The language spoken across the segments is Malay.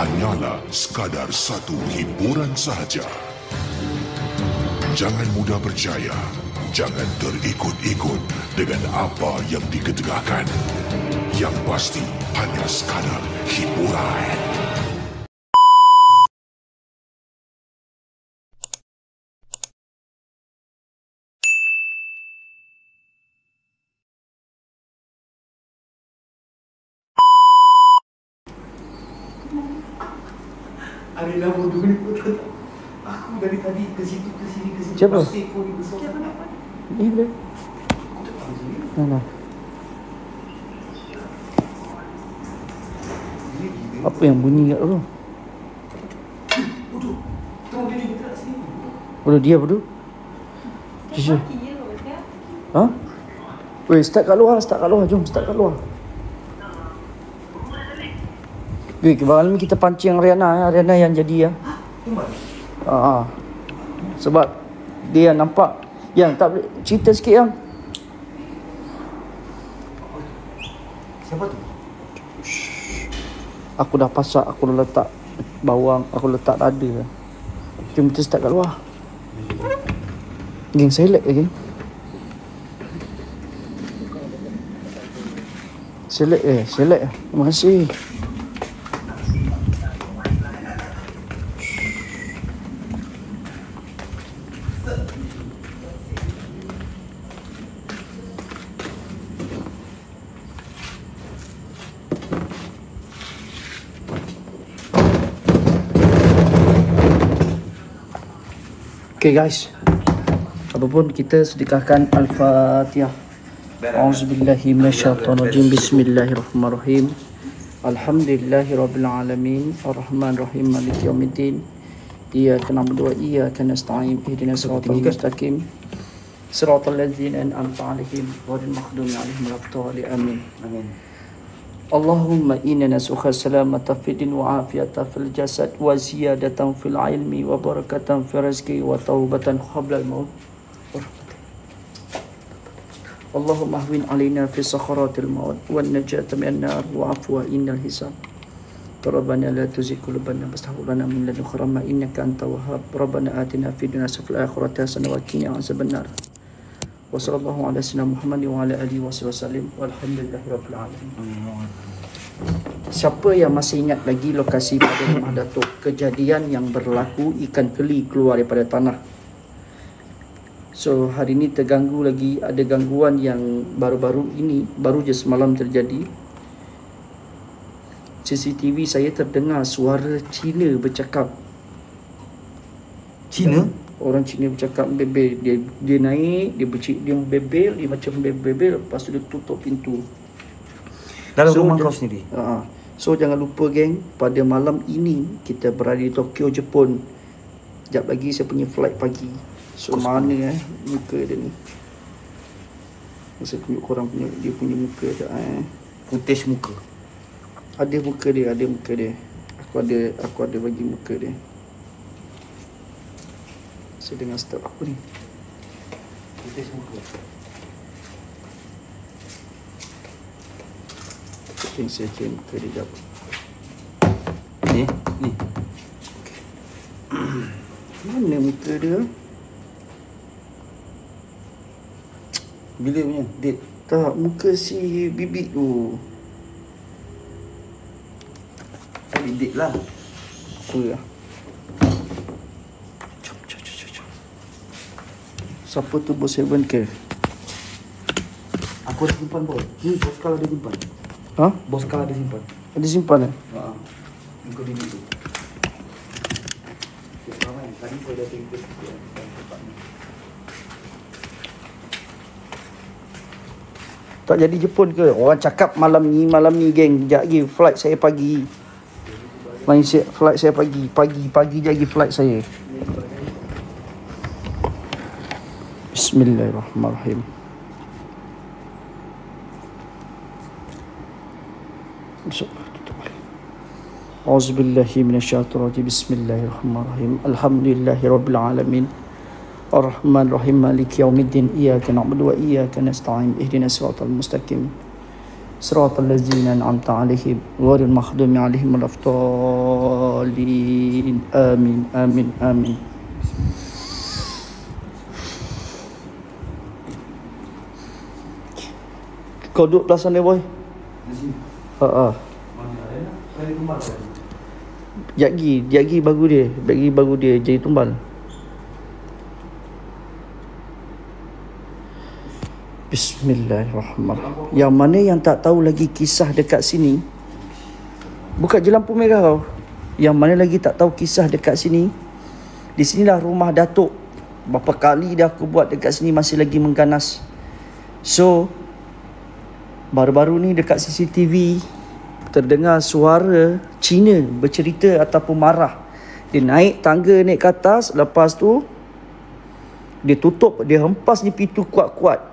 hanyalah sekadar satu hiburan sahaja. Jangan mudah percaya, jangan terikut-ikut dengan apa yang diketegakkan. Yang pasti hanya sekadar hiburan. Alina bodoh ni pun tak. Aku dari tadi ke situ ke sini ke sini. Siapa? Pasir kau ni besar sangat. Ni boleh. Aku tak tahu sini. Mana? Dia gila. Apa yang bunyi kat tu? Bodoh. Tengok dia ni bergerak sini. Bodoh dia bodoh. Jujur. Ha? Weh, start kat luar, Jom start kat luar. Weh, kemarin ni kita pancing Riana yang jadi ya. Tumbal. Sebab dia nampak yang tak boleh cerita sikit yang. Siapa tu? Aku dah pasak, aku dah letak bawang, aku letak dada. Jom kita start kat luar. Geng, select lagi. Select. Terima kasih. Okay guys, apapun kita sedekahkan Al-Fatihah. A'udzubillahi minasyaitonirrajim. Bismillahirrahmanirrahim. Alhamdulillahirabbil alamin. Arrahmanirrahim. Maliki yaumiddin. Iyyaka na'budu wa iyyaka nasta'in. Ihdinas siratal mustaqim. Siratal ladzina an'amta 'alaihim ghairil maghdubi 'alaihim waladdallin. Amin. Amin. Allahumma inna nas'aluka salamata fid din wa afiyata fil jasad wa ziyadatan fil ilmi wa barakatan fil rizqi wa taubatan qabla al maut. Allahumma ahwin alaina fi sakharatil maut wan najata minan nar wa afwa innal hisab. Rabbana la tuzigh qulubana ba'da idh hadaytana min ladunka rahmah innaka antal wahhab. Rabbana atina fid dunya hasanatan wa fil akhirati hasanatan wa qina adzabannar. Wa sallallahu ala sayyidina Muhammad wa ala alihi wasallam walhamdulillahirabbil alamin. Siapa yang masih ingat lagi lokasi pada rumah Datuk, kejadian yang berlaku ikan keli keluar daripada tanah. So hari ini terganggu lagi, ada gangguan yang baru-baru ini, baru je semalam terjadi. CCTV saya terdengar suara Cina bercakap. Cina? Orang Cina bercakap bebel. Dia naik, dia bebel, dia macam bebel, lepas tu dia tutup pintu. Dalam rumah kau sendiri? So jangan lupa geng, pada malam ini kita berada di Tokyo, Jepun. Sekejap lagi saya punya flight pagi. So mana muka dia ni. Saya tunjuk korang punya, dia punya muka sekejap Footage muka. Ada muka dia. Aku ada bagi muka dia. Saya dengar start apa ni? Footage muka. Saya cari muka dia jap. Ni. Mana muka dia? Bila punya? Date? Tak, muka si bibik tu. Date lah. Apa lah? Jom. Siapa tu bos 7 ke? Aku ada simpan boy. Ni bos kau ada simpan. Ha? Bos kau ada simpan. Ada simpan Muka dia tu. Tadi saya dah tengok tempat ni. Tak jadi Jepun ke? Orang cakap malam ni geng. Sekejap lagi flight saya pagi. Flight saya pagi. Pagi je lagi flight saya. Bismillahirrahmanirrahim. Auzubillahi minasyaitonirrajim. Bismillahirrahmanirrahim. Alhamdulillahirabbil alamin. Ar-Rahmanir Rahim. Maliki yaumiddin. Iyyaka na'budu wa iyyaka nasta'in. Ihdinas siratal mustaqim. Siratal ladzina an'amta 'alaihim ghairil maghdubi 'alaihim waladdallin. Amin amin amin. Kau duduk belah sana boy. Ha. Jagi bagu dia. Bagi bagu dia jadi tumbal. Bismillahirrahmanirrahim. Yang mana yang tak tahu lagi kisah dekat sini, buka je lampu merah kau. Yang mana lagi tak tahu kisah dekat sini, di sinilah rumah Datuk. Berapa kali dah aku buat dekat sini masih lagi mengganas. So baru-baru ni dekat CCTV terdengar suara Cina bercerita ataupun marah. Dia naik tangga, naik ke atas, lepas tu dia tutup, dia hempas ni pintu kuat-kuat.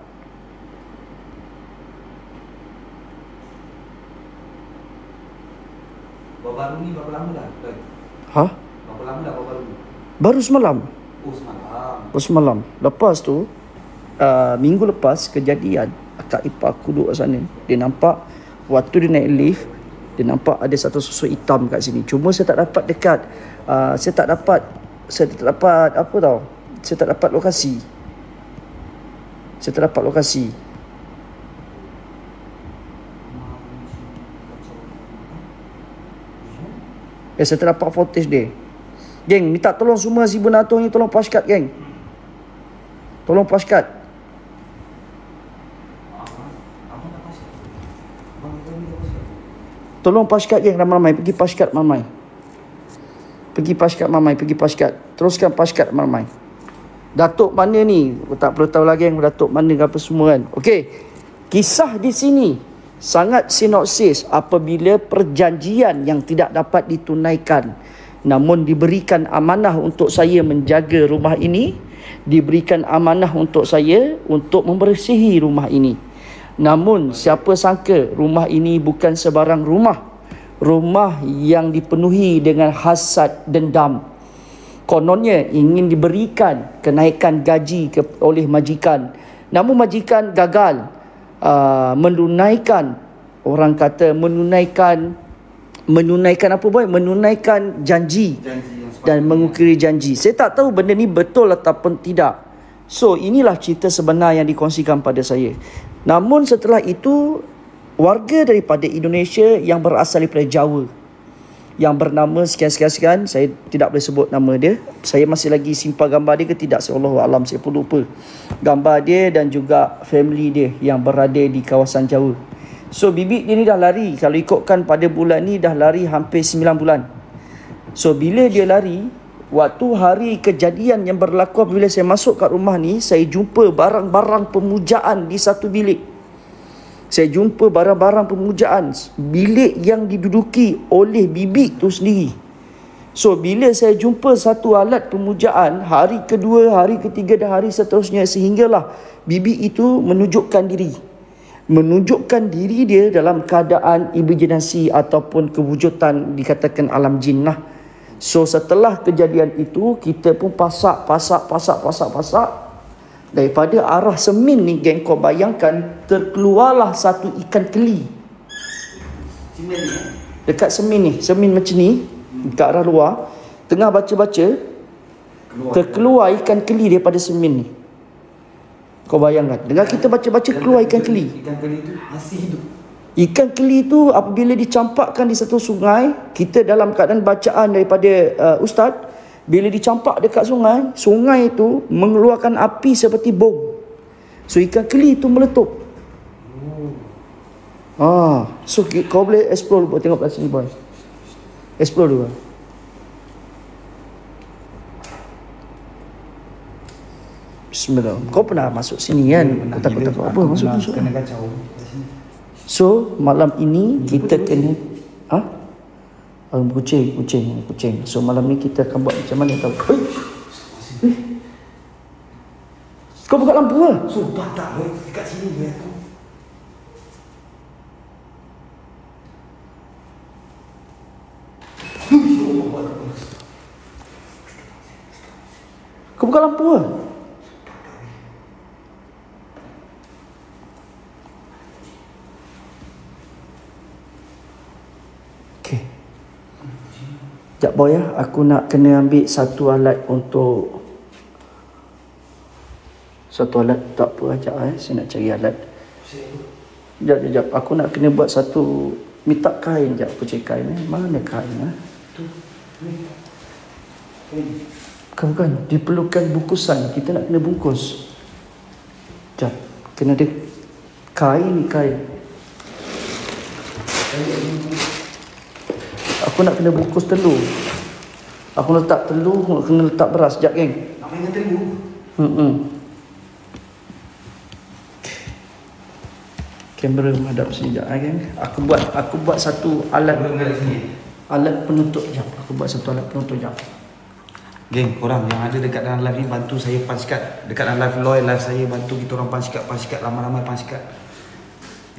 Baru ni berapa lama dah? Ha? Berapa lama dah baru ni? Baru semalam. Oh, semalam. Baru semalam. Lepas tu minggu lepas kejadian, akak ipar aku duduk kat sana. Dia nampak waktu dia naik lift, dia nampak ada satu sosok hitam kat sini. Cuma saya tak dapat dekat, saya tak dapat apa tau, saya tak dapat lokasi. Saya tak dapat footage dia. Geng, minta tolong semua si Benato ni, tolong paskat geng. Tolong paskat. Tolong paskat geng, ramai-ramai. Pergi paskat ramai. Pergi paskat. Teruskan paskat ramai. Datuk mana ni? Tak perlu tahu lagi geng, Datuk mana ke apa semua kan. Okey. Kisah di sini sangat sinopsis apabila perjanjian yang tidak dapat ditunaikan, namun diberikan amanah untuk saya menjaga rumah ini, diberikan amanah untuk saya untuk membersihi rumah ini. Namun siapa sangka rumah ini bukan sebarang rumah yang dipenuhi dengan hasad dendam. Kononnya ingin diberikan kenaikan gaji oleh majikan, namun majikan gagal menunaikan, orang kata menunaikan apa boy? Menunaikan janji dan mengukiri janji. Saya tak tahu benda ni betul ataupun tidak. So inilah cerita sebenar yang dikongsikan pada saya. Namun setelah itu, warga daripada Indonesia yang berasal daripada Jawa, yang bernama sekian-sekian, saya tidak boleh sebut nama dia. Saya masih lagi simpan gambar dia ke tidak, saya Allahualam, saya pun lupa gambar dia dan juga family dia yang berada di kawasan Jawa. So bibik dia ni dah lari, kalau ikutkan pada bulan ni dah lari hampir 9 bulan. So bila dia lari, waktu hari kejadian yang berlaku, bila saya masuk kat rumah ni, saya jumpa barang-barang pemujaan di satu bilik. Saya jumpa barang-barang pemujaan, bilik yang diduduki oleh bibik tu sendiri. So bila saya jumpa satu alat pemujaan, hari kedua, hari ketiga dan hari seterusnya, sehinggalah bibik itu menunjukkan diri dia dalam keadaan imajinasi ataupun kewujudan, dikatakan alam jinnah. So setelah kejadian itu, kita pun pasak. Daripada arah Semin ni geng, kau bayangkan, terkeluarlah satu ikan keli. Dekat Semin ni, Semin macam ni, dekat arah luar, tengah baca-baca, terkeluar ikan keli daripada Semin ni. Kau bayangkan, dengar kita baca-baca, keluar ikan keli. Ikan keli tu masih hidup. Ikan keli tu apabila dicampakkan di satu sungai, kita dalam keadaan bacaan daripada ustaz, bila dicampak dekat sungai itu mengeluarkan api seperti bom. So ikan keli itu meletup. So kau boleh explore dulu, tengok kat sini boy. Explore dulu. Bismillah. Kau pernah masuk sini kan? Aku takut apa masuk. Kena kacau. So malam ini kita kena kucing. So malam ni kita akan buat macam mana tahu? Kau buka lampu ke? Sumpah tak boleh dekat sini dia tu. Kau buka lampu ke? Sekejap boy ya, aku nak kena ambil satu alat untuk tak apa sekejap saya nak cari alat. Sekejap, aku nak kena buat satu minta kain sekejap, aku cari kain mana kain Bukan, diperlukan bungkusan, kita nak kena bungkus. Sekejap, kena ada kain. Aku nak kena bungkus telur. Aku letak telur, kena letak beras. Sekejap geng. Nak main dengan telur? Kamera menghadap sini sekejap geng. Aku buat satu alat penutup sekejap. Geng, korang yang ada dekat dalam live ni bantu saya punch card. Dekat dalam live saya bantu kita orang punch card ramai-ramai punch card.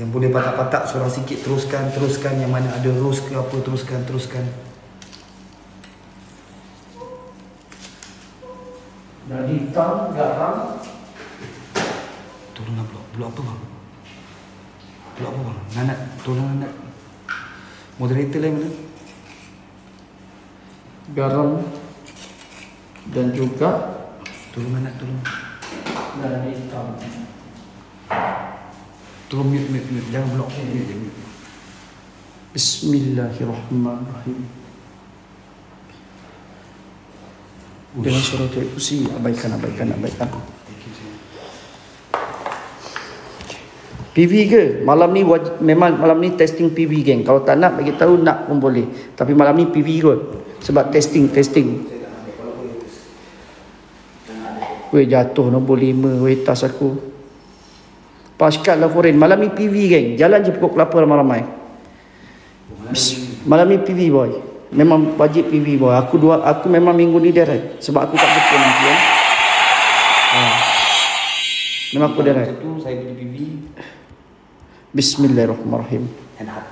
Yang boleh patak-patak seorang sikit teruskan. Yang mana ada rose ke apa teruskan. Dan hitam, garam. Tolonglah blok apa bang? Blok apa bang? Nanat, tolong Nanat. Moderator lain mana? Garam. Dan juga tolong Nanat, tolong. Dan hitam. Tolong mute. Jangan blok. Mute. Bismillahirrahmanirrahim. Dengan suratul kursi. Abaikan. PV ke? Malam ni memang malam ni testing PV geng. Kalau tak nak bagi tahu nak pun boleh. Tapi malam ni PV kot. Sebab testing. Weh jatuh nombor 5 weh tas aku. Pascal lah foreign. Malam ni PV geng. Jalan je pokok kelapa ramai-ramai. Malam ni PV boy. Memang wajib PV boy. Aku memang minggu ni direct. Sebab aku tak betul nanti Memang aku direct. Satu saya pergi PV. Bismillahirrahmanirrahim. Enak.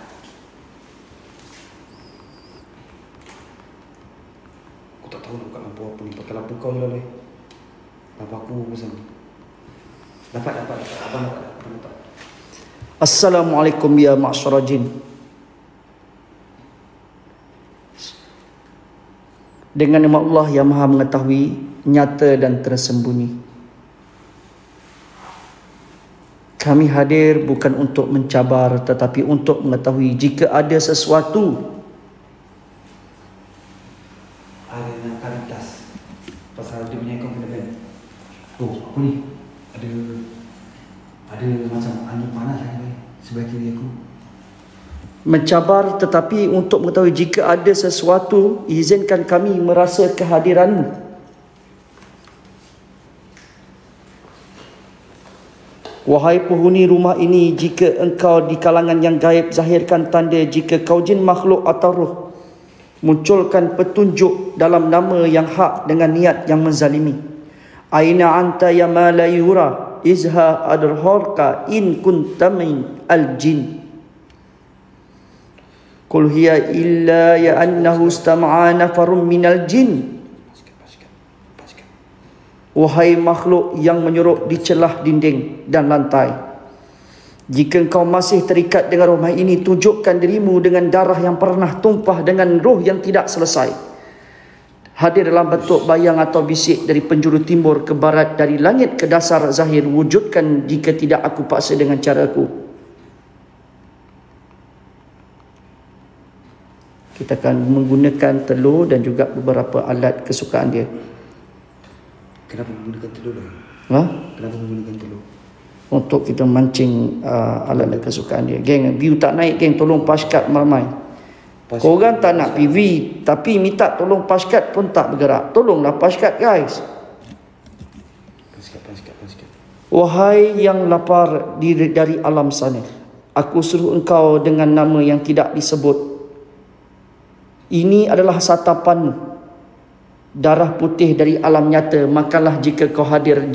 Aku tak tahu nak buka lampu apa ni. Pakai lampu kau je lah. Lampu aku pasang. Dapat. Abang dapat. Assalamualaikum ya ma'syara jin. Dengan nama Allah yang Maha mengetahui nyata dan tersembunyi. Kami hadir bukan untuk mencabar tetapi untuk mengetahui jika ada sesuatu ada yang kalitas pasal dia punya confident. Apa ni? Ada macam angin panas sebelah kiri aku. mencabar tetapi untuk mengetahui jika ada sesuatu izinkan kami merasa kehadiranmu. Wahai penghuni rumah ini, jika engkau di kalangan yang gaib, zahirkan tanda. Jika kau jin makhluk atau roh, munculkan petunjuk dalam nama yang hak dengan niat yang menzalimi. Aina anta ya ma la yura izha adharka in kunta min al-jin. Qul hiya illa ya annahu istama'a nafarun minal jin. Wahai makhluk yang menyurup di celah dinding dan lantai, jika engkau masih terikat dengan rumah ini, tunjukkan dirimu dengan darah yang pernah tumpah dengan roh yang tidak selesai, hadir dalam bentuk bayang atau bisik dari penjuru timur ke barat, dari langit ke dasar zahir. Wujudkan jika tidak aku paksa dengan caraku. Kita akan menggunakan telur dan juga beberapa alat kesukaan dia. Kenapa menggunakan telur dah? Kenapa menggunakan telur? Untuk kita mancing alat kesukaan dia. Geng, view tak naik geng, tolong paskat ramai. Korang tak nak PV tapi minta tolong paskat pun tak bergerak. Tolonglah paskat guys. Paskat. Wahai yang lapar dari alam sana, aku suruh engkau dengan nama yang tidak disebut. Ini adalah satapanmu, darah putih dari alam nyata. Makalah jika kau hadir,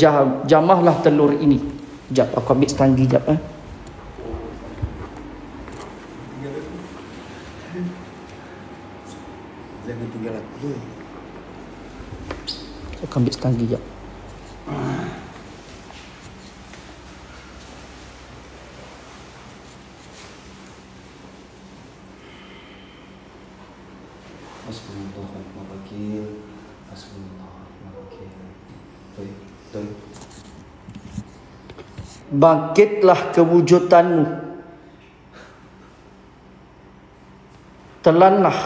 jamahlah telur ini. Sekejap, aku ambil setanggi sekejap. Jangan tinggal aku tu. Aku ambil setanggi sekejap. Hasbunallahul wakil. Betul. Bangkitlah kewujudanmu. Telanlah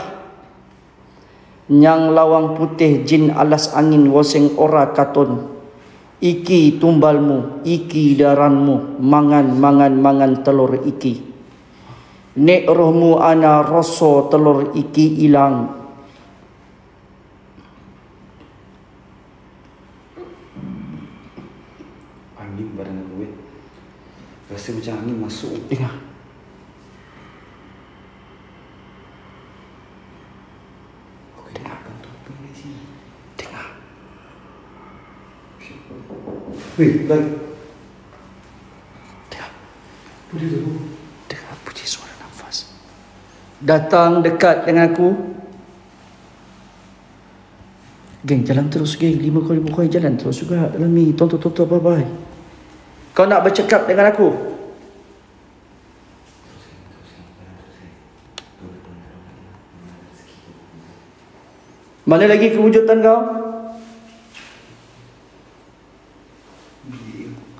nyang lawang putih jin alas angin waseng ora katon. Iki tumbalmu, iki daranmu, mangan telur iki. Nek rohmu ana rasa telur iki ilang. Angin badan aku rasa macam angin masuk. Dengar. Aku dengar apa di sini. Dengar. Weh, lai. Dengar. Boleh tu. Dengar bunyi suara nafas. Datang dekat dengan aku. Geng, jalan terus geng. 5 kali jalan terus juga dalam ni. Tonton bye-bye. Kau nak bercakap dengan aku? Mana lagi kewujudan kau?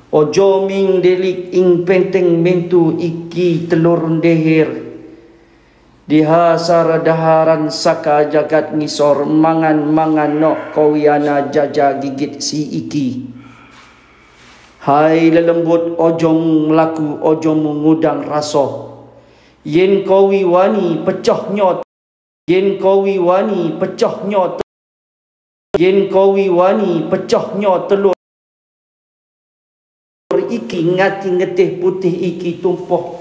Ojo ming delik ing penteng mentu iki telur deher. Diha saradaharan saka jagat ngisor mangan nok kawiana jaja gigit si iki. Hai lelembut ojo melaku ojo mengudang raso. Yen kawi wani pecah nyot. Yen kawi wani pecah nyot. Yen kawi wani pecah nyot telur iki ngati ngetih putih iki tumpah.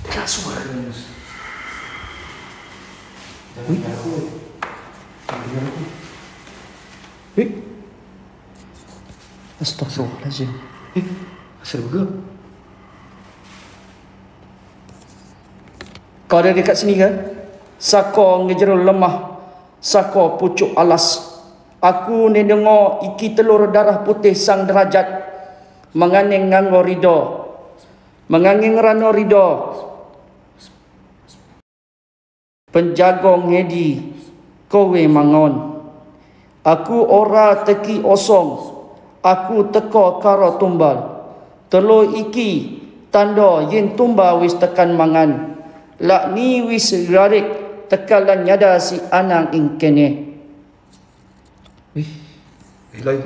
Tak suara. Astaghfirullahaladzim. Asal bergerak. Kau ada dekat sini kan? Sako ngejerul lemah, sako pucuk alas. Aku ni dengar iki telur darah putih sang derajat. Mengangin nganggo ridho. Mengangin rano ridho. Penjaga ngedi kowe mangon. Aku ora teki osong. Aku teko karo tumbal. Telur iki tanda yen tumbal wis tekan mangan. Lak ni wis rarik tekalan nyada si anang ing kene. Loi.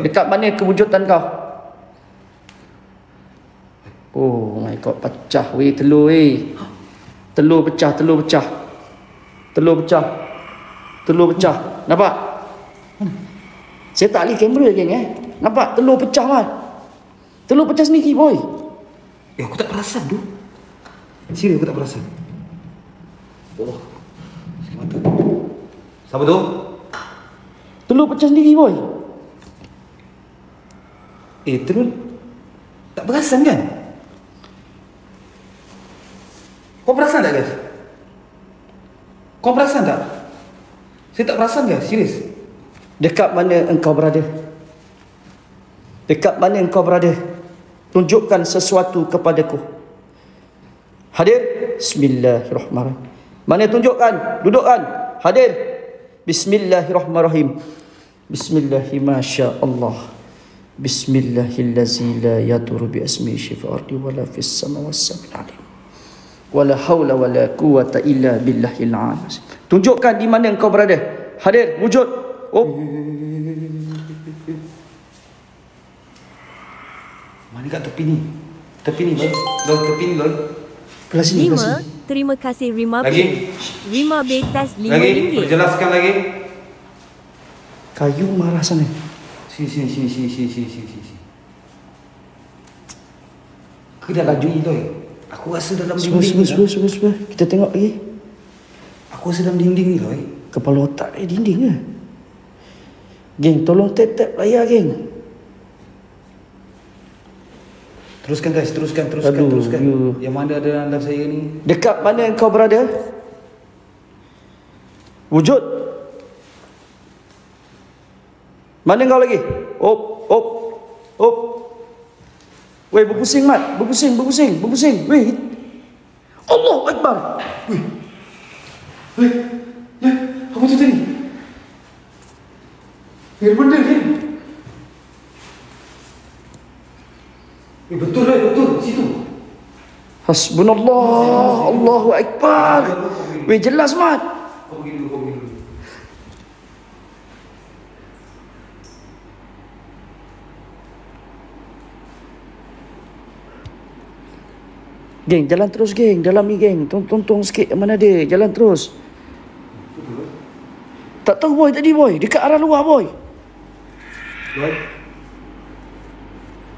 Dekat mana kewujudan kau? Oh my god, pecah weh telur weh. Telur pecah. Nampak? Saya tak boleh kamera geng Nampak telur pecah kan? Telur pecah sendiri boy. Aku tak perasan tu. Serius aku tak perasan. Allah. Mata. Siapa tu? Telur pecah sendiri boy. Telur tak perasan kan? Kau perasan tak guys? Kau perasan tak? Saya tak perasan guys, serius. Dekat mana engkau berada? Dekat mana engkau berada? Tunjukkan sesuatu kepadaku. Hadir? Bismillahirrahmanirrahim. Mana tunjukkan? Dudukkan. Hadir? Bismillahirrahmanirrahim. Bismillahirrahmanirrahim. Bismillahillazi la yadurru bi asmihi fil ardi wala fis samawati was-sami'il alim. Wala haula wala quwwata illa billahil azim. Tunjukkan di mana engkau berada. Hadir, wujud. Oh. Mana kat tepi ni? Tepi ni, Loi. Tepi ni, Loi. Belah sini, belah sini. Terima kasih Rima. Lagi? Rima Betas RM5. Lagi? Perjelaskan lagi. Kayu marah sana. Sini. Ke dalam ni, Loi. Aku rasa dalam dinding ni. Sebelah. Kita tengok lagi. Aku rasa dalam dinding ni, Loi. Kepala otak dinding ke? Geng, tolong tap layar, geng. Teruskan guys, teruskan. Aduh, you. Yang mana ada dalam saya ni? Dekat mana engkau berada? Wujud. Mana engkau lagi? Op. Weh, berpusing mat. Berpusing. Weh. Allahu Akbar. Weh. Apa tu tadi? Benda kan? Betul lah, betul. Situ. Hasbunallah, Allahu Akbar. Weh, jelas Mat. Kau pergi dulu. Geng, jalan terus geng. Dalam ni geng. Tong sikit mana dia. Jalan terus. Tak tahu boy tadi boy. Dekat arah luar boy. Boy.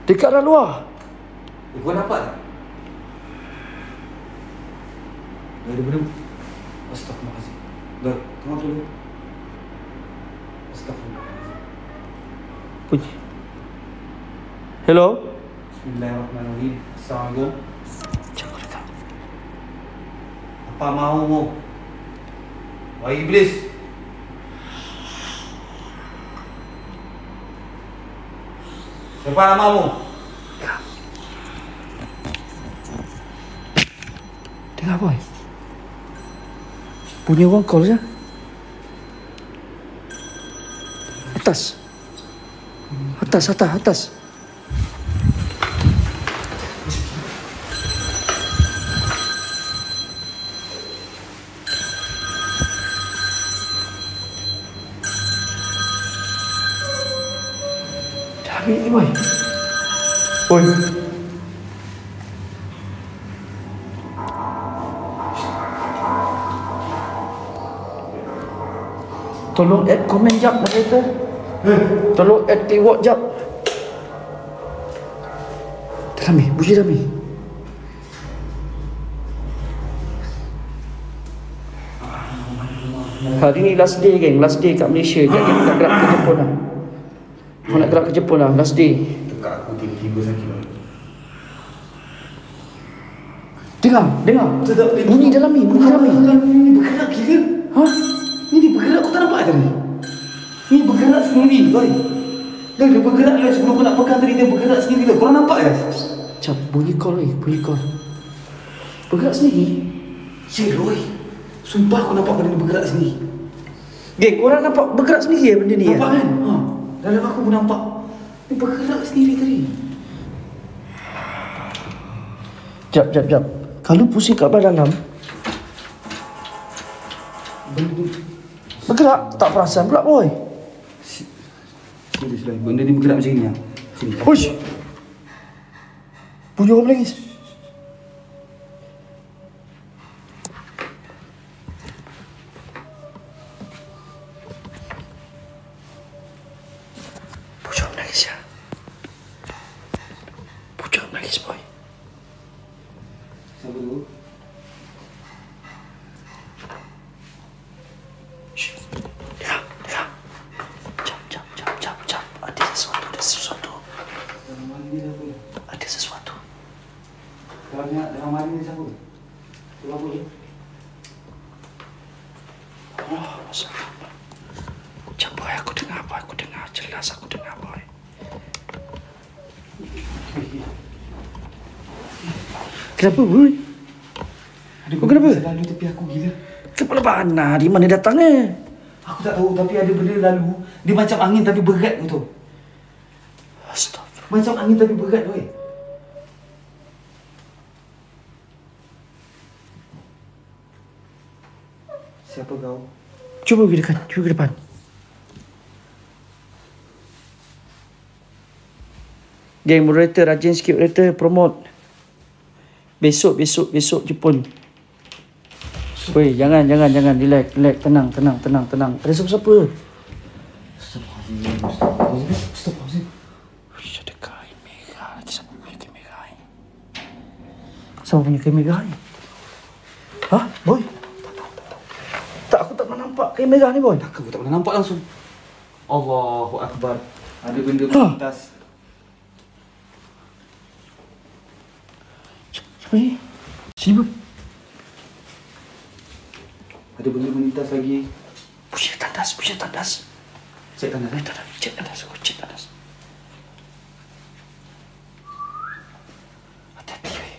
Dekat arah luar. Kau nampak tak? Ada benda. Astaghfirullahaladzim. Dah, tengok dulu. Astaghfirullahaladzim. Bunyi. Hello? Bismillahirrahmanirrahim. Assalamualaikum. Jangan dekat. Apa maumu? Wahai iblis. Siapa namamu? Dengar boy. Bunyi orang call je. Atas. Cari ni boy. Boy. Tolong add komen jap moderator. Tolong add keyword jap. Dalam ni, bunyi dalam ni. Hari ni last day geng, last day kat Malaysia. Jadi aku nak gerak ke Jepun lah. Aku nak gerak ke Jepun lah, last day. Tekak aku tiba-tiba sakit. Dengar. Bunyi dalam ni, Ini bergerak gila. Ha? Ini bergerak, kau tak nampak tadi? Ini bergerak sendiri, boy. Dia bergerak lah sebelum kau nak pegang tadi, dia bergerak sendiri lah. Korang nampak kan? Macam bunyi call. Bergerak sendiri. Ya, Roy. Sumpah aku nampak benda ni bergerak sendiri. Geng, korang nampak bergerak sendiri ya benda ni Nampak ya? kan? Dalam aku pun nampak. Dia bergerak sendiri tadi. Jap. Kalau pusing kat belah dalam, Benda ni bergerak, tak perasan pula boy. serius lah. Benda ni bergerak macam ni lah. Sini. Hush. Bunyi orang menangis. Bunyi orang menangis ya. Bunyi orang menangis boy. Siapa tu? Shh. Dengar. Jap. Ada sesuatu. Dalam mandi dia apa? Ada sesuatu. Dalam mandi dia siapa? Tu apa tu? Oh, masalah. Jap boy, aku dengar boy. Jelas aku dengar boy. Kenapa boy? Kau kenapa? Lalu tepi aku gila. Kepala mana? Di mana datangnya? Aku tak tahu tapi ada benda lalu. Dia macam angin tapi berat tu. Astaga. Macam angin tapi berat tu. Siapa kau? Cuba pergi dekat, cuba ke depan. Geng moderator, rajin sikit moderator, promote. Besok Jepun. Weh, jangan, relax, tenang. Ada siapa-siapa? Astagfirullahaladzim. Uish, ada kain merah. Nanti siapa punya kain merah ni? Siapa punya kain merah ni? Ha? Boy? Tak, aku tak pernah nampak kain merah ni, boy. Aku tak pernah nampak langsung. Allahu Akbar. Ada benda Ha. melintas. Siapa ni? Sini, boy. Ada benda melintas lagi. Punya tandas. Cek tandas. Cek tandas. Hati-hati, weh.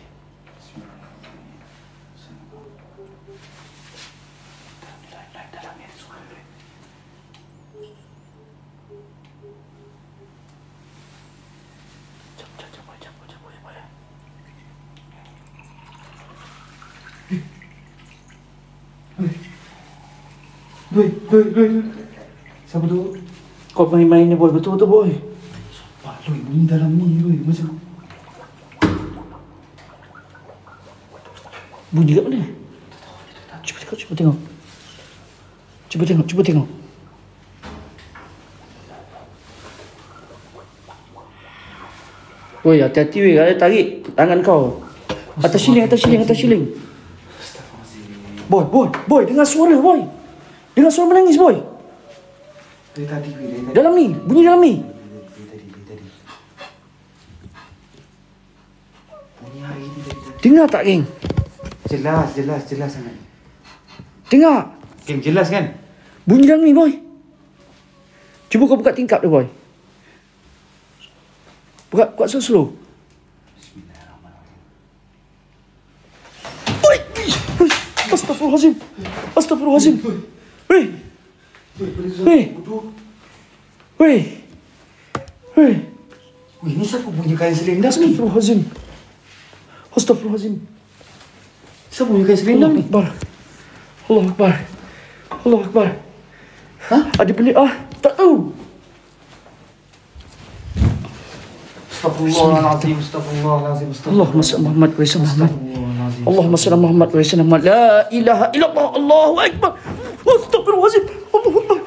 Boy. Siapa tu? Kau main-main ni boy, betul-betul boy. Pak Loy, bunyi dalam ni Loy. Macam Bunyi kat mana? Cuba tengok. Cuba tengok. Woi, hati-hati weh, ada tarik tangan kau. Atas siling. Boy, dengar suara boy. Dengar suara menangis boy. dari tadi. Dalam ni, bunyi dalam ni. Tadi. Bunyi hari ni tadi. Dengar tak geng? Jelas sangat. Dengar. Geng, jelas kan? Bunyi dalam ni boy. Cuba kau buka tingkap dia boy. Buka slow. Boy. Astagfirullahalazim. Weh. Wih, ni siapa bunyi kain selendang ni? Astagfirullahalazim. Siapa bunyi kain selendang ni? Allah Akbar. Hah? Ada benda tak tahu. Astagfirullahalazim. Allahumma salli Muhammad wa sallam Muhammad. Allahumma salli Muhammad wa sallam Muhammad. La ilaha illallah. Allahu Akbar. Astagfirullahalazim. Allahu Akbar.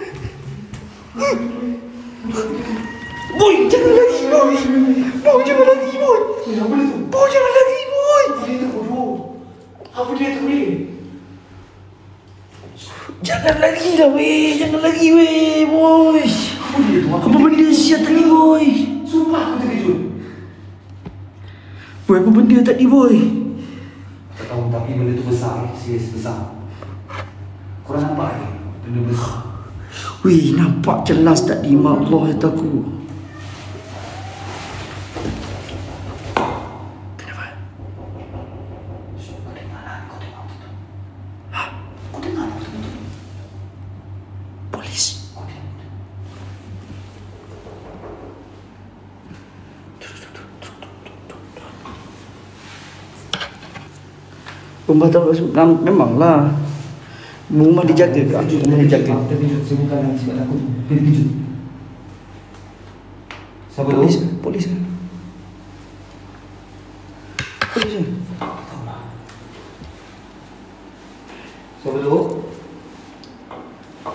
Boy, jangan lagi boy. Boy, jangan lagi boy. Apa dia tu ni? Jangan lagi weh boy. Apa benda siap tadi boy? Sumpah aku terkejut. Boy, apa benda tadi boy? Tak tahu tapi benda tu besar. Serius besar. Korang nampak ni? Benda besar. Weh, nampak jelas tadi mak Allah kata aku. Kenapa? Kau dengar tu? Polis. Pembantu memanglah. Rumah dijaga ke? Rumah dijaga. Saya bukan nak cakap takut. Terkejut. Siapa tu? Polis. Siapa tu?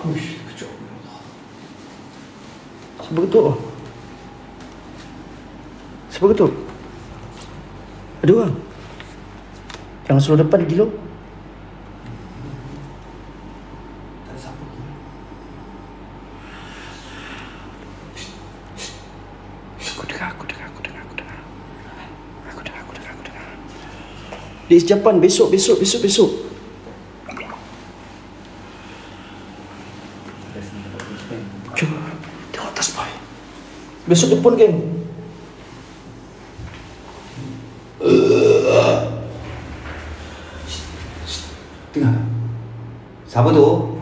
Uish, kejap. Siapa ketuk? Ada orang. Yang seluruh depan gila. Tak ada siapa. Aku dengar. Di Japan besok. Cuba tengok atas boy. Besok telefon geng. Tengah. Siapa tu?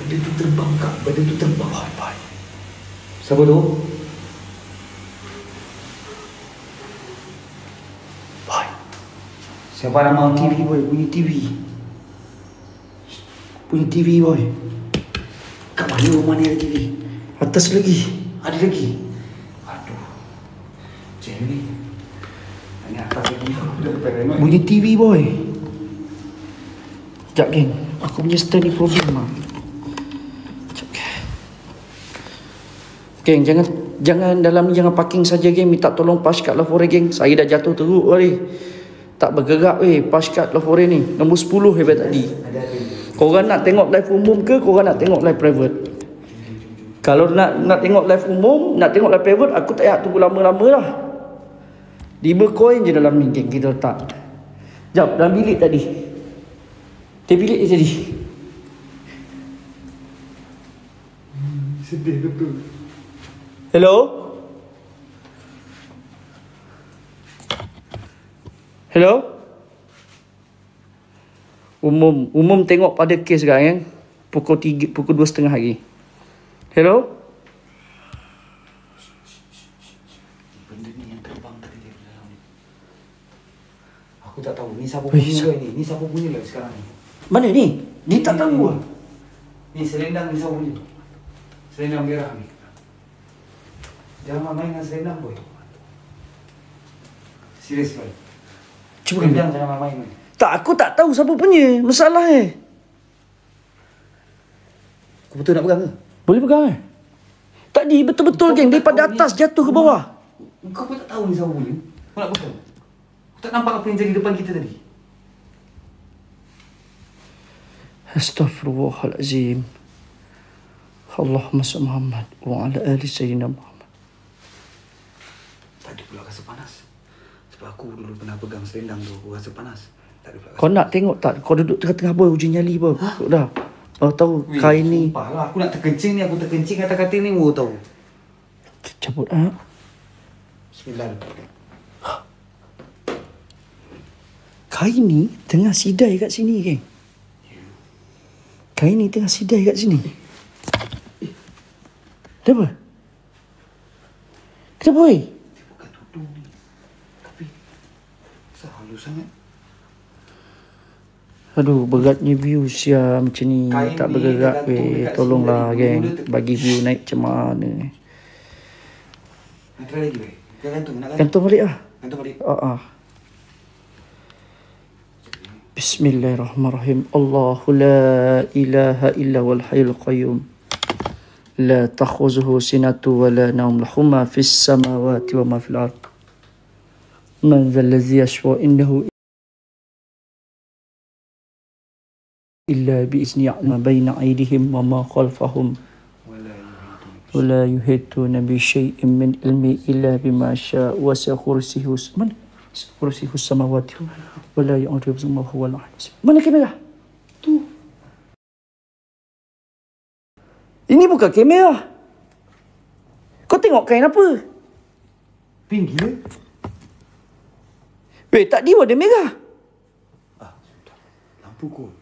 Benda tu terbang kak. Boy. Siapa tu? Boy. Siapa nama TV boy, bunyi TV boy. Kat mana rumah ni ada TV? Atas lagi. Ada lagi? Aduh. Macam ni. Ini atas lagi. Bunyi TV boy. Sekejap geng. Aku punya stand ni problem lah. Geng, jangan dalam ni jangan parking saja geng. Minta tolong pass kat Lahore geng. Saya dah jatuh teruk weh. Tak bergerak weh. Pass kat Lahore ni. Nombor 10 hebat tadi. Korang nak tengok live umum ke korang nak tengok live private? Kalau nak tengok live umum, nak tengok live private, aku tak payah tunggu lama-lama lah. 5 koin je dalam ni geng kita letak. Jap, dalam bilik tadi. Dia bilik dia tadi. Sedih betul. Hello? Umum tengok pada kes sekarang pukul 2:30 hari. Hello? Benda ni yang terbang tadi. Aku tak tahu. Ni siapa punya ni? Ni siapa punya lah sekarang ni? Mana ni? Dia tak tahu. Ni selendang ni siapa punya? Selendang merah ni. Jangan main dengan selendang boy. Serius boy. Cuba selendang jangan main. Tak, aku tak tahu siapa punya. Masalah Kau betul nak pegang ke? Boleh pegang Tadi betul-betul geng daripada atas jatuh ke bawah. Kau pun tak tahu ni siapa punya. Kau nak pegang? Kau tak nampak apa yang jadi depan kita tadi? Astaghfirullahalazim. Allahumma salli Muhammad wa ala ali sayyidina Muhammad. Tak ada pula rasa panas. Sebab aku dulu pernah pegang selendang tu, aku rasa panas. Tak ada pula rasa. Kau nak tengok tak? Kau duduk tengah-tengah boy uji nyali boy. Dah. Kau tahu kain ni. Sumpah lah, aku nak terkencing ni, aku terkencing kata-kata ni, baru tahu. Cabut Bismillah. Kain ni tengah sidai kat sini geng. Kain ni tengah sidai kat sini. Kenapa? Kenapa boy? Dia bukan tudung ni. Tapi, halus sangat. Aduh, beratnya view sia macam ni. Kain tak ni bergerak tergantung weh. dekat Tolonglah sini, geng. mula ter- Bagi view naik macam mana ni. Nak try lagi weh? Kau gantung, nak gantung? Gantung balik lah. Gantung balik. Bismillahirrahmanirrahim. Allahu la ilaha illa wal hayyul qayyum. La takhuzuhu sinatu wa la naum lahu ma fis samawati wa ma fil ard. Man dhal ladzi yashfa innahu illa bi izni ma baina aydihim wa ma khalfahum. ولا يحيطون بشيء من علمه إلا بما شاء وسع كرسيه السماوات ولا يؤوده حفظهما وهو العلي العظيم. Mana kamera? Tu. Ini bukan kamera. Kau tengok kain apa? Pink gila. Weh, tak dia ada merah. Sudah. Lampu kau.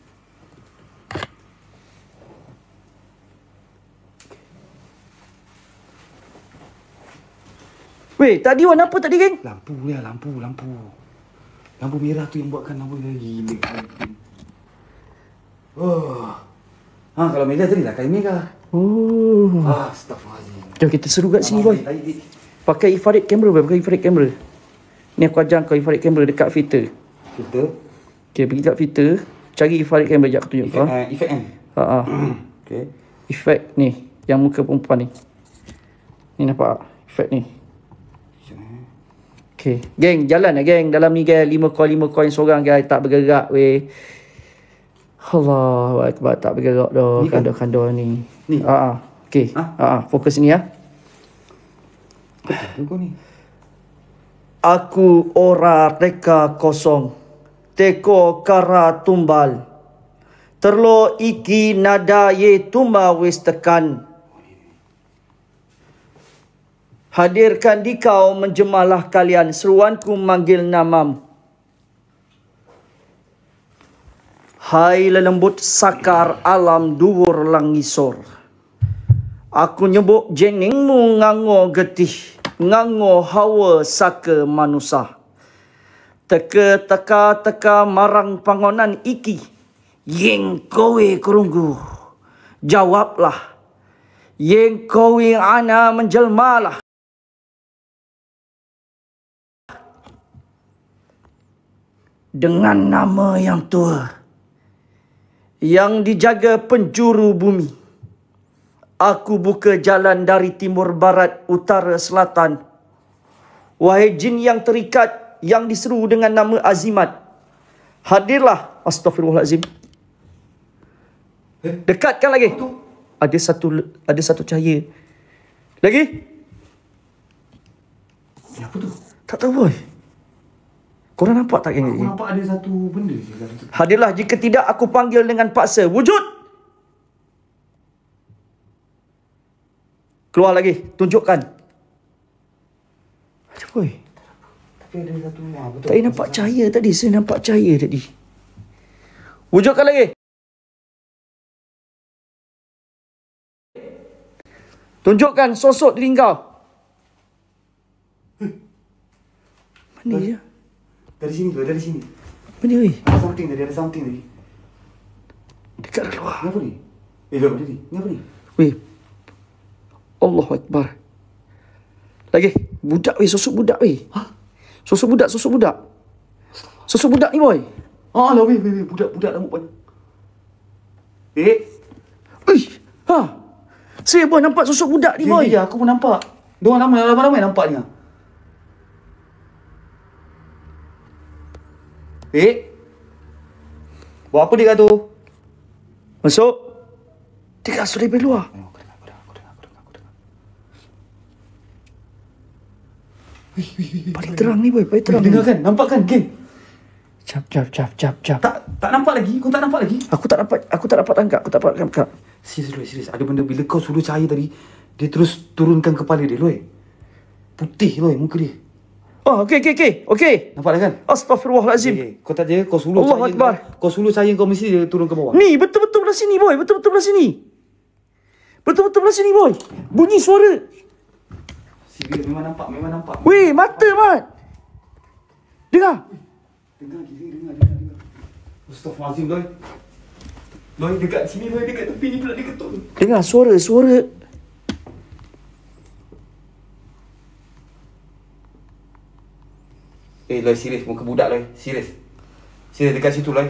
Weh, tadi warna apa tadi geng? Lampu ya, lampu. Lampu merah tu yang buatkan lampu gila. Kalau merah tadi lah kain merah. Astaghfirullahaladzim. Jom kita seru kat sini boy. Pakai infrared camera boy, pakai infrared camera. Ni aku ajar kau infrared camera dekat filter. Filter. Okay, pergi kat filter, cari infrared camera jap aku tunjuk kau. Efek kan? Okay. Efek ni, yang muka perempuan ni. Ni nampak efek ni. Okay, geng, jalan lah geng. Dalam ni geng, 5 koin seorang geng. Tak bergerak weh. Allahu Akbar, tak bergerak dah. Kandor-kandor ni. Ni? Okay, fokus ni ya. Kau ni. Aku ora teka kosong. Teko kara tumbal. Terlo iki nada ye tumba wis tekan. Hadirkan di kau menjemalah kalian. Seruanku manggil namam. Hai lelembut sakar alam duwur langisor. Aku nyebuk jeningmu ngango getih. Ngango hawa saka manusia. Teka marang pangonan iki. Yeng kowe kerunggu. Jawablah. Yeng kowe ana menjelmalah. Dengan nama yang tua, yang dijaga penjuru bumi, aku buka jalan dari timur, barat, utara, selatan. Wahai jin yang terikat, yang diseru dengan nama azimat, hadirlah. Astaghfirullahalazim. Dekatkan lagi. Ada satu cahaya. Lagi? Apa tu? Tak tahu boy. Korang nampak tak Aku nampak ada satu benda. Hadirlah, jika tidak aku panggil dengan paksa. Wujud! Keluar lagi, tunjukkan. Ada boy. Tapi ada satu. Betul. Tak nampak cahaya tadi. Saya nampak cahaya tadi. Wujudkan lagi. Tunjukkan sosok diri kau. Mana dia? Dari sini ke? Dari sini. Apa ni weh? Ada something tadi, ada something tadi. Dekat dah luar. Ni apa ni? Jom tadi. Ni apa ni? Weh. Allahu Akbar. Lagi. Budak weh, sosok budak weh. Ha? Sosok budak. Sosok budak ni boy. Ah lah weh. Budak rambut panjang. Wih. Ha. Saya boy nampak sosok budak ni boy. Ya, aku pun nampak. Diorang ramai nampak ni. Buat apa dia kat tu? Masuk. Dia kat suri luar. Aku dengar. Paling terang ni boy, paling terang. Dengar kan? Nampak kan, geng? Cap. Tak nampak lagi? Kau tak nampak lagi? Aku tak dapat tangkap. Serius. Ada benda bila kau suruh cahaya tadi, dia terus turunkan kepala dia, Loy. Putih, Loy, muka dia. Oh, okey. Nampak dah kan? Astaghfirullahalazim. Kau tak je, kau suruh Allahu cahaya Akbar. kau suruh cahaya kau mesti dia turun ke bawah. Ni betul-betul belah sini boy, betul-betul belah sini boy. Bunyi suara. Serius, memang nampak. Weh, mata mat. Dengar. Dengar. Astaghfirullahalazim, Loy. Loy, dekat sini, Loy, dekat tepi ni pula dia ketuk. Dengar suara. Loy, serius, muka budak, Loy. Serius, dekat situ, Loy.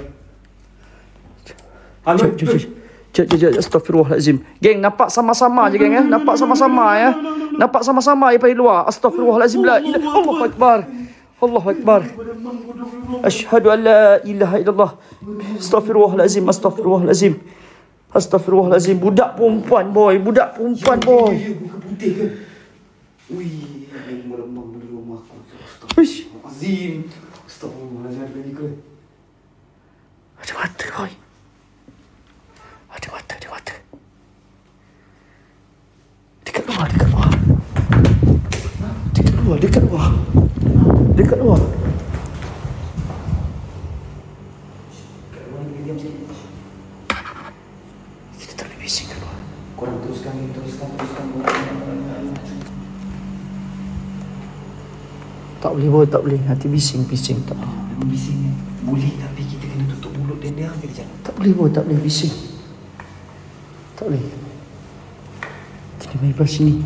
Halo, Cek. Astaghfirullahalazim. Geng, nampak sama-sama je geng ya. Nampak sama-sama ya daripada luar. Astaghfirullahalazim. La ilaha Allahu Akbar. Asyhadu an la ilaha illallah. Astaghfirullahalazim. Budak perempuan boy. Muka putih ke? Wih, meremang di rumah aku. Astaghfirullahalazim. Astaghfirullahalazim. Ada mata boy. Ada mata. Dekat luar. Kita tak boleh bising kat luar. Korang teruskan. Tak boleh boy, tak boleh. Nanti bising tak boleh. Memang bising ni. Boleh, tapi kita kena tutup mulut dan dia ambil jalan. Tak boleh boy, tak boleh bising. Tak boleh. Kita main belah sini.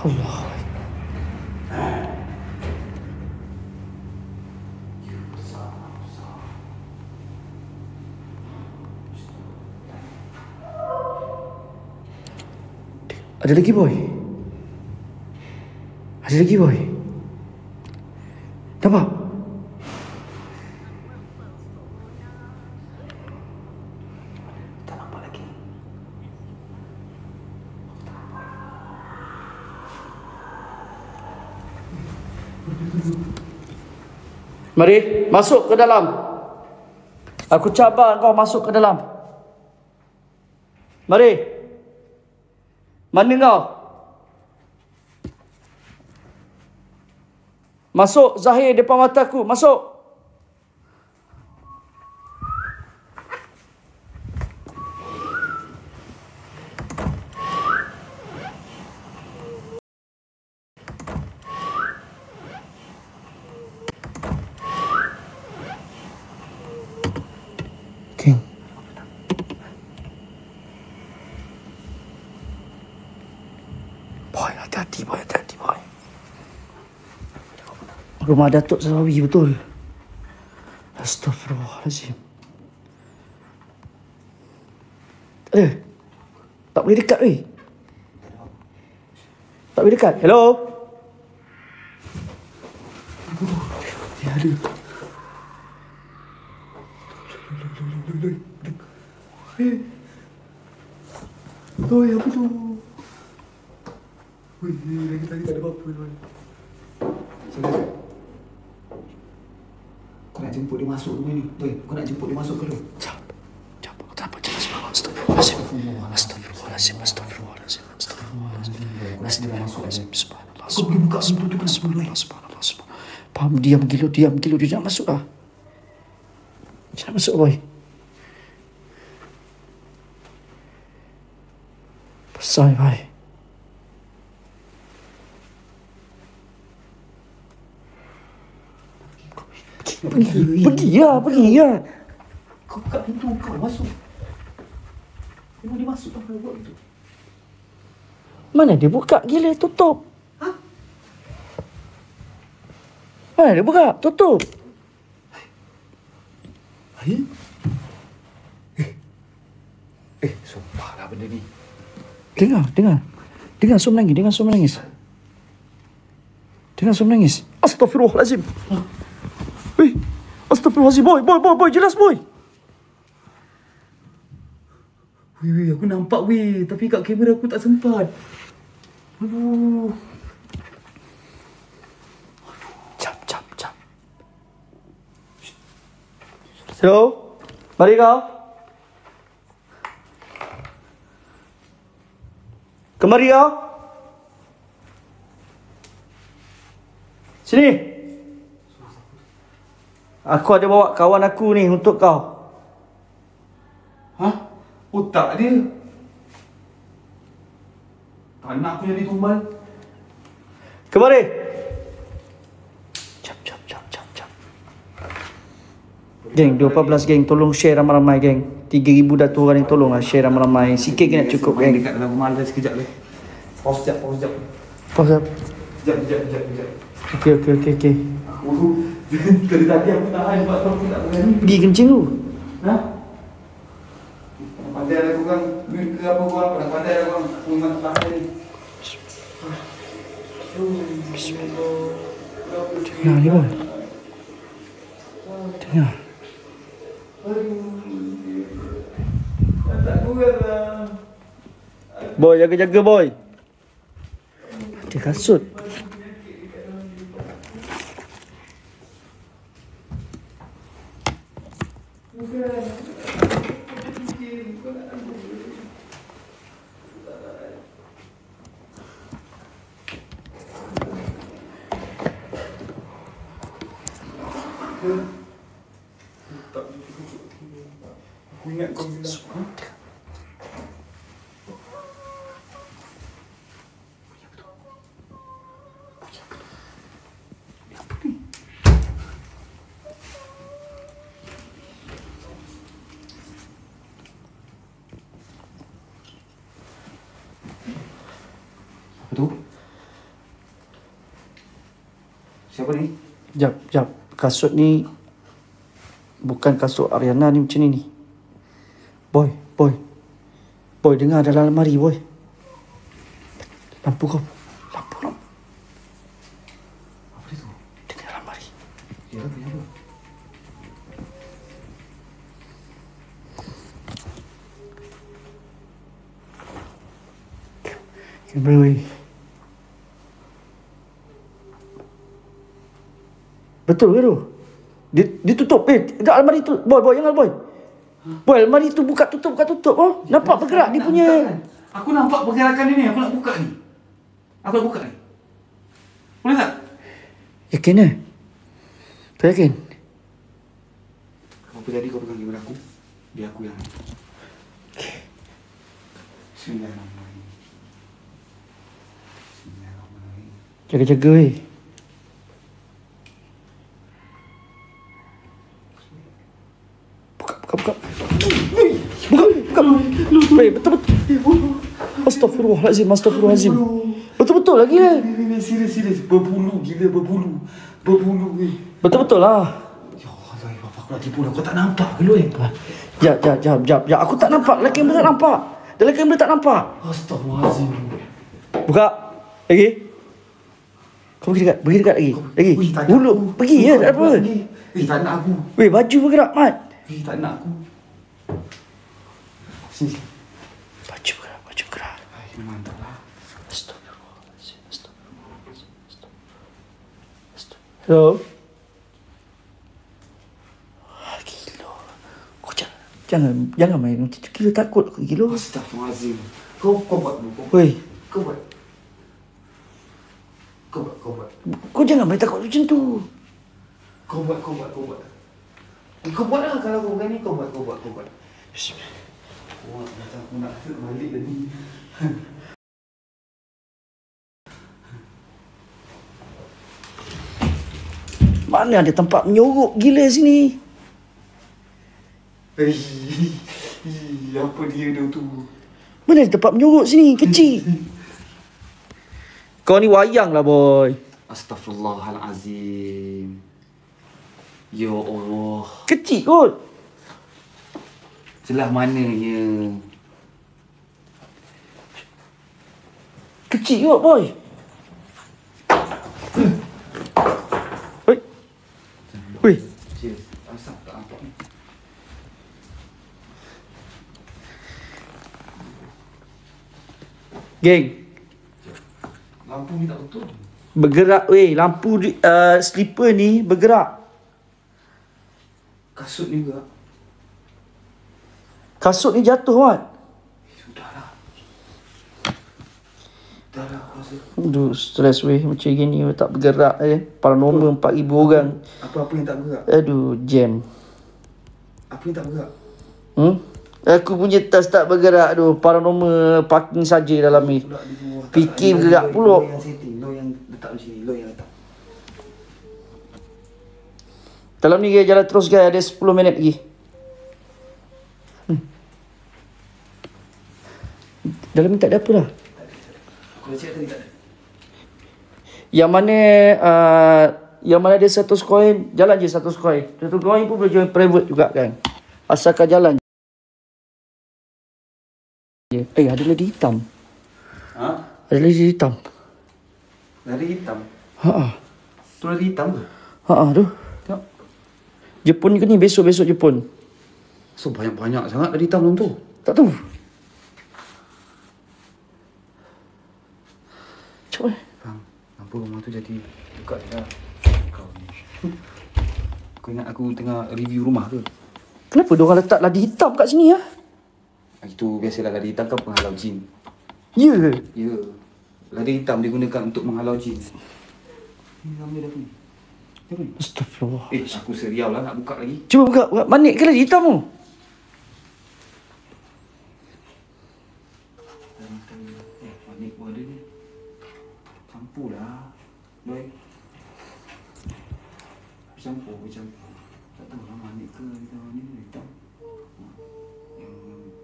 Allah. Ada lagi boy. Nampak? Tak nampak lagi. Mari, masuk ke dalam. Aku cabar kau masuk ke dalam. Mari. Mana kau? Masuk Zahir depan mataku. Masuk. King. Boy, hati-hati boy. Rumah Datuk Sarawi betul. Astaghfirullahalazim. Tak boleh dekat weh. Tak boleh dekat. Hello. Ya ada. Loy, apa tu? Wih, lagi tadi tak ada apa-apa, Loy. Kau nak jemput dia masuk rumah ni? Loy, kau nak jemput dia masuk ke, Loy? Jap. Aku tak dapat jelas bawah. Astaghfirullahalazim. Subhanallah. Kau boleh buka pintu tu kenapa, Loy? Subhanallah. Faham, diam gila. Dia nak masuk lah. Dia nak masuk boy. Pasal boy. Pergi lah. Kau buka pintu, kau masuk. Memang dia masuk apa buat itu? Mana dia buka? Gila, tutup. Ha? Mana dia buka? Tutup. Sumpahlah benda ni. Dengar suara menangis. Astagfirullahalazim. Astagfirullahalazim. Boy, jelas boy. Weh, aku nampak weh. Tapi kat kamera aku tak sempat. Aduh. Jap. Hello? Mari kau. Kemari kau. Sini. Aku ada bawa kawan aku ni untuk kau. Hah? Otak dia. Tak nak aku jadi tumbal. Kemari. Jap. Geng, 12 geng, tolong share ramai-ramai geng. 3,000 dah tu orang ni, tolonglah share ramai-ramai. Sikit kena cukup geng. Dekat dalam rumah ada sekejap leh. Pause sekejap. Pause. Sekejap. Okey. Aku dari tadi aku tahan sebab aku tak berani. Pergi kencing tu. Ha? Pandai lah korang. Mute ke apa korang. Pandai lah korang. Aku memang tak tahan ni. Dengar ni boy. Dengar. Tak kuat lah. Boy, jaga-jaga boy. Ada kasut. Aku ingat kau bilang. Apa tu? Siapa ni? Jap. Kasut ni bukan kasut Ariana ni, macam ni. Boy. Boy, dengar dalam lemari boy. Lampu kau. Lampu. Apa itu? Dengar dalam lemari. Ya, apa? Boy. Betul ke tu? Dia tutup. Dah almari tu. Boy, jangan boy. Boy, almari tu buka tutup. Oh, nampak bergerak dia punya. Aku nampak pergerakan dia ni. Aku nak buka ni. Boleh tak? Yakin eh? Kau yakin? Apa tadi kau pegang kamera aku? Biar aku yang. Okay. Bismillahirrahmanirrahim. Jaga-jaga weh. Buka. Weh, betul. Astagfirullahalazim. Betul-betul lagi eh. Ni serius. Berbulu gila. Berbulu ni. Betul-betul lah. Ya Allah, aku nak tipu dah. Kau tak nampak ke lu eh? Jap. Aku tak nampak. Dalam kamera tak nampak. Astaghfirullahalazim. Buka. Lagi. Kau pergi dekat lagi. Ui, tak nak Bulu. aku. Pergi ya, tak apa. Tak nak aku. Weh, baju bergerak, Mat. Tak nak aku. Sini. Baju bergerak. Mantap lah. Astagfirullahaladzim. Hello? Gila. Kau jangan main macam tu. Gila, takut aku gila. Astaghfirullahalazim. Kau buat dulu. Weh, Kau buat. kau jangan main takut macam tu. Kau buat. Kau buat lah kalau kau berani. Kau buat. Bismillah. Wah, macam aku nak balik tadi. Mana ada tempat menyorok gila sini. Apa dia tu? Mana ada tempat menyorok sini. Kecil. Kau ni wayang lah boy. Astaghfirullahalazim. Ya Allah. Kecil kot. Celah mananya? Kecil kot boy. Oi. Oi. Cheers. Asap tak nampak ni. Geng. Lampu ni tak betul. Bergerak weh. Lampu slipper ni bergerak. Kasut ni juga. Kasut ni jatuh kan. Sudahlah. Dah aku rasa. Aduh, stres weh. Macam gini tak bergerak Paranormal 4,000 orang. Apa-apa yang tak bergerak? Aduh, jam. Apa yang tak bergerak? Aku punya tas tak bergerak tu. Paranormal parking saja dalam ni. Fikir bergerak pula. Lo yang setting. Lo yang letak di sini. Lo yang letak. Dalam ni guys, jalan terus guys. Ada 10 minit lagi. Dalam ni tak ada apa dah. Aku dah cakap tadi tak ada. Yang mana ada 100 koin, jalan je 100 koin. 100 koin pun boleh join private juga kan. Asalkan jalan. Ada lady hitam. Ha? Ada lady hitam. Lari hitam. Ha. Tu lari hitam ke? Ha tu. Tengok. Jepun ke ni? Besok Jepun. So banyak-banyak sangat lari hitam dalam tu. Tak tahu. Cepat. Bang, lampu rumah tu jadi buka dah. Kau ni. Kau ingat aku tengah review rumah ke? Kenapa diorang letak ladi hitam kat sini ya? Itu biasalah lari hitam kan penghalau jin. Ya ke? Ya. Lari hitam digunakan untuk menghalau jin. Ni nama dia apa ni? Apa ni? Astagfirullah. Aku seriau lah nak buka lagi. Cuba buka. Manik ke ladi hitam tu? Manik pun ada ni. Campur lah. Baik. Bercampur. Tak tahu lah manik ke hitam ni. Hitam. Yang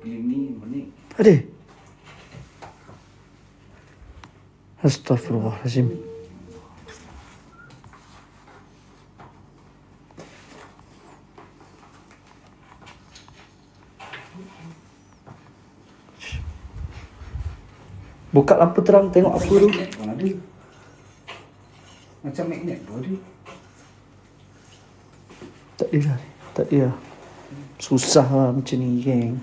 pilih ni manik. Ada? Astagfirullahaladzim. Buka lampu terang, tengok apa tu. Ada. Macam magnet tu ada. Tak ada lah. Tak ada lah. Susah lah macam ni geng.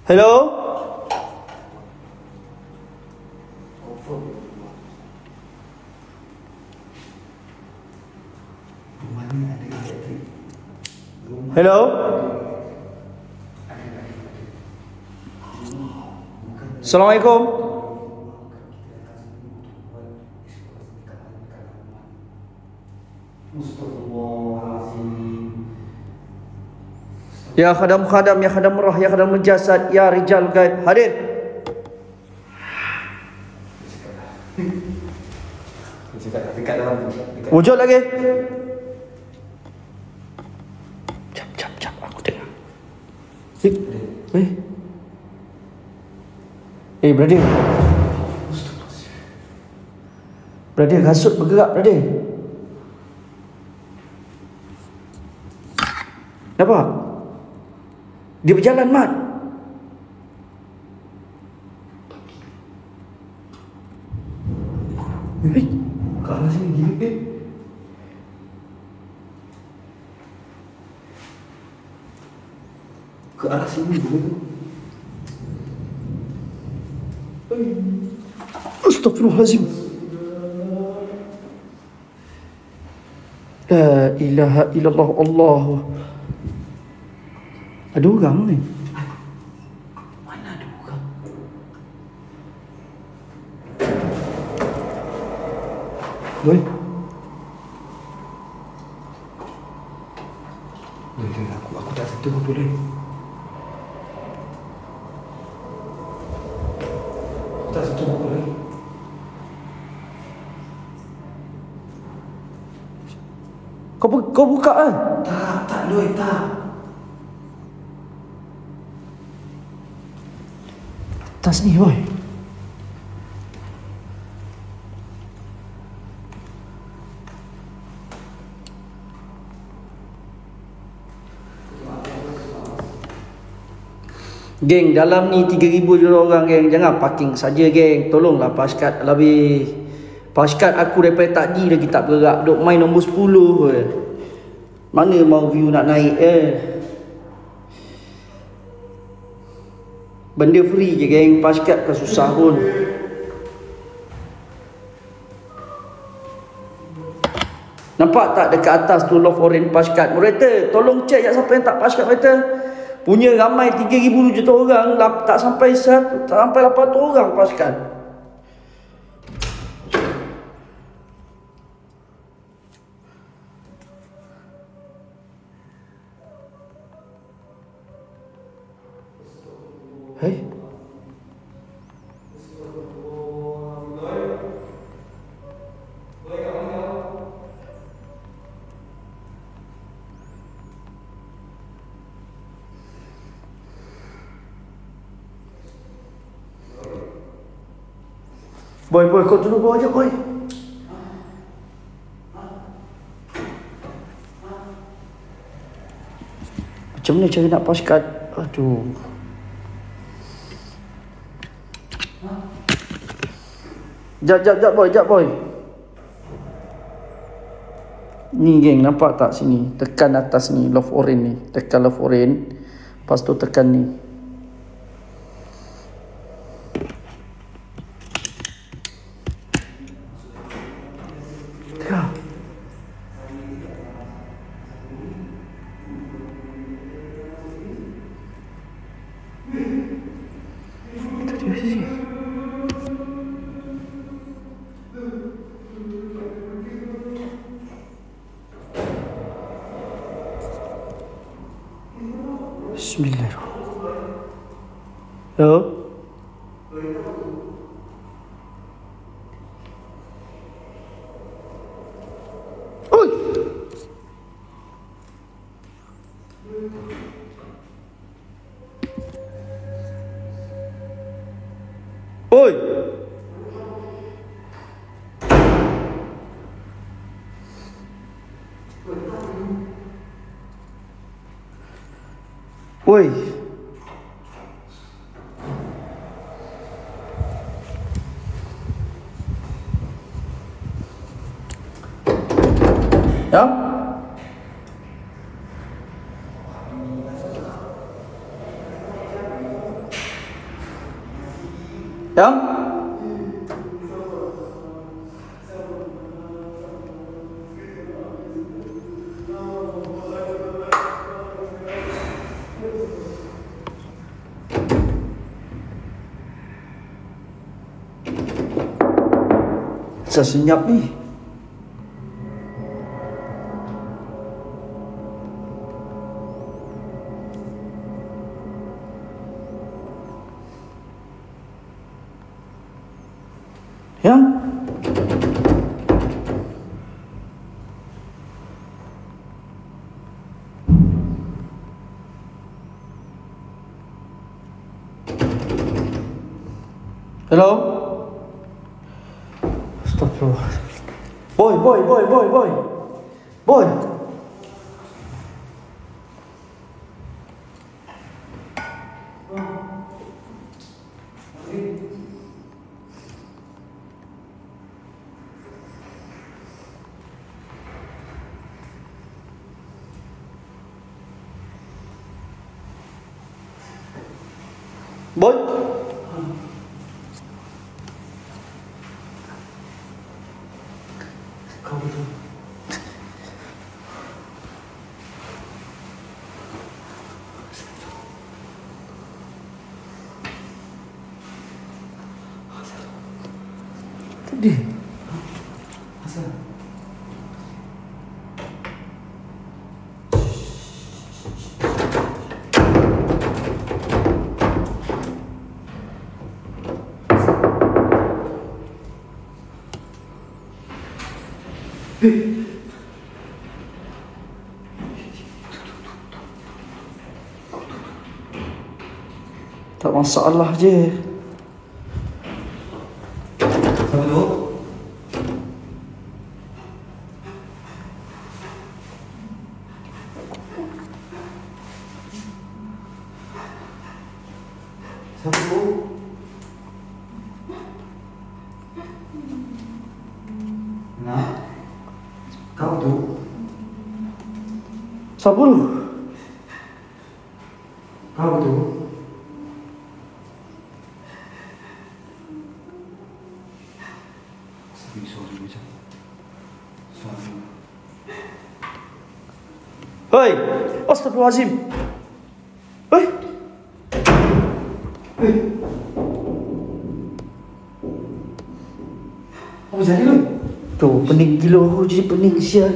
Hello? Hello? Assalamualaikum. Ya khadam-khadam, ya khadam roh, ya khadam jasad, ya rijal gaib. Hadir. Dekat dalam tu. Wujud lagi. Jap. Aku dengar. Brother. Brother, kasut bergerak, brother. Nampak? Dia berjalan, Mat. Ke arah sini gila Ke arah sini gila tu. Astaghfirullahaladzim. La ilaha illallah Allah. Ada orang ni. Mana ada orang? Boy. Aku tak sentuh apa dia. Tak sentuh apa lagi. Kau buka kan? Tak Loi, tak. Atas ni, boy. Geng, dalam ni 3,000 je orang, geng. Jangan parking saja, geng. Tolonglah Paskat lebih. Paskat aku daripada tadi lagi tak bergerak. Duk main nombor 10 je. Mana mau view nak naik Benda free je, geng. Paskat kan susah pun. Nampak tak dekat atas tu Love Orange Paskat? Moderator, tolong cek siapa yang tak Paskat, moderator. Punya ramai 3,000 juta orang, tak sampai 800 orang Paskat. Hei. Boy, kau tunggu bawah je, boy. Macam mana cara nak Paskat? Aduh. Jap, boy. Ni, geng, nampak tak sini? Tekan atas ni, Love Orange ni. Tekan Love Orange. Lepas tu tekan ni. Bismillahirrahmanirrahim. Yo. Oi. Oi. Oi. Ya? Ya? Saya senyap ni. Ya? Hello? Astagfirullah. Boy. Boy. Boy. Kau betul. Tadi. Asal. Tak masalah je. Siapa tu? Siapa tu? Nah, kau tu? Siapa tu? Kau tu? Sorry macam. Sorry. Hei, astagfirullahalazim. Hei. Apa jadi lu? Tu pening gila aku, jadi pening sial.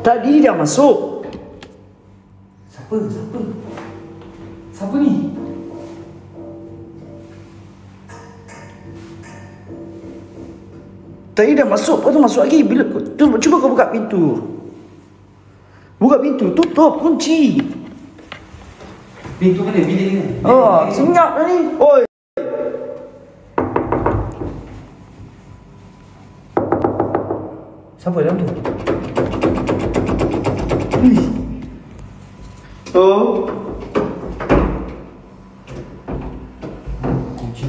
Tadi dia masuk. Siapa? Siapa? Siapa ni? Tadi dia masuk, lepas tu masuk lagi. Bila cuba kau buka pintu. Buka pintu, tutup, kunci. Pintu mana? Bilik ni? Oh, senyap dah ni. Oi. Siapa dalam tu? Oh.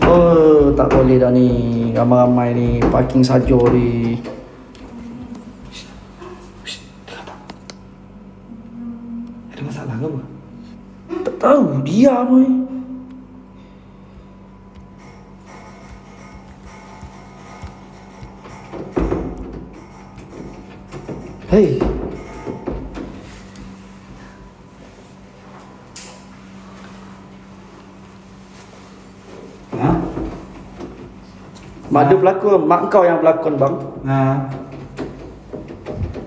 Oh, tak boleh dah ni. Ramai-ramai ni parking saja ni. Ada masalah ke apa? Tak tahu, diam ni. Hei. Ha? Mak ada pelakon, mak kau yang pelakon bang. Ha?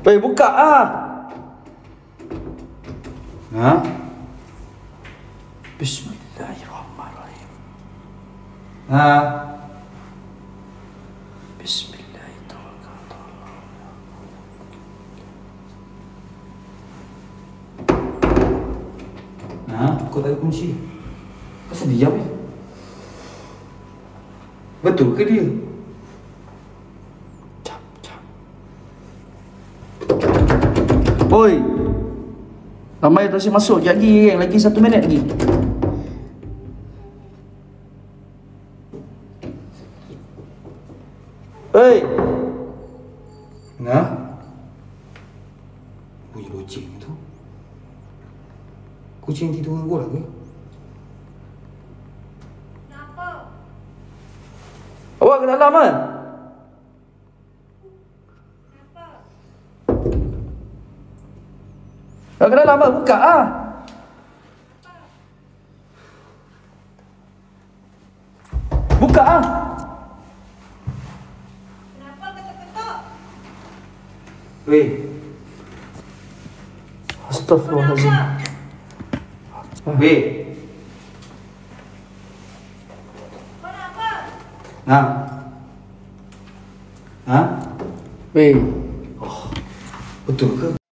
Hei, buka ah. Ha? Bismillahirrahmanirrahim. Ha? Bismillahirrahmanirrahim. Ha? Kau tak ada kunci. Kenapa diam ni? Betul ke dia? Cap. Oi. Ramai tu masuk lagi, lagi 1 minit lagi. Hei. Ha? Bunyi kucing tu. Kucing tidur dengan bola ke? Awak ke dalam kan? Awak ke dalam kan? Buka ah. Buka ah. Kenapa ketuk-ketuk? Weh, Astaghfirullahalazim. weh. Kau nak apa? Ha? Ha? Weh. Betul ke?